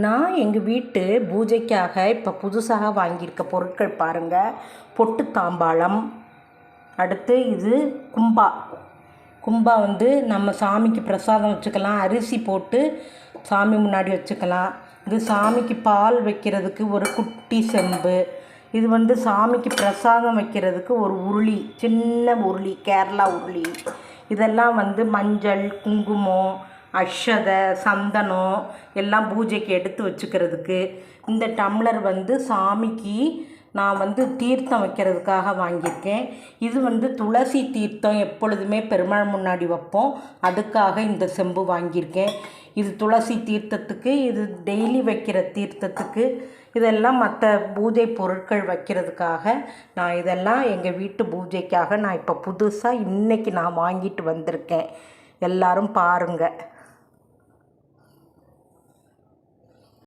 நான் எங்கள் வீட்டு பூஜைக்காக இப்போ புதுசாக வாங்கியிருக்க பொருட்கள் பாருங்கள். பொட்டு தாம்பாளம், அடுத்து இது கும்பா. கும்பா நம்ம சாமிக்கு பிரசாதம் வச்சுக்கலாம், அரிசி போட்டு சாமி முன்னாடி வச்சுக்கலாம். இது சாமிக்கு பால் வைக்கிறதுக்கு ஒரு குட்டி செம்பு. இது சாமிக்கு பிரசாதம் வைக்கிறதுக்கு ஒரு உருளி, சின்ன உருளி, கேரளா உருளி. இதெல்லாம் மஞ்சள், குங்குமம், அக்ஷதை, சந்தனம் எல்லாம் பூஜைக்கு எடுத்து வச்சுக்கிறதுக்கு. இந்த டம்ளர் சாமிக்கு நான் தீர்த்தம் வைக்கிறதுக்காக வாங்கியிருக்கேன். இது துளசி தீர்த்தம் எப்பொழுதுமே பெருமாள் முன்னாடி வைப்போம், அதுக்காக இந்த செம்பு வாங்கியிருக்கேன். இது துளசி தீர்த்தத்துக்கு, இது டெய்லி வைக்கிற தீர்த்தத்துக்கு, இதெல்லாம் மற்ற பூஜை பொருட்கள் வைக்கிறதுக்காக நான் இதெல்லாம் எங்கள் வீட்டு பூஜைக்காக நான் இப்போ புதுசாக இன்றைக்கி நான் வாங்கிட்டு வந்திருக்கேன். எல்லாரும் பாருங்கள்.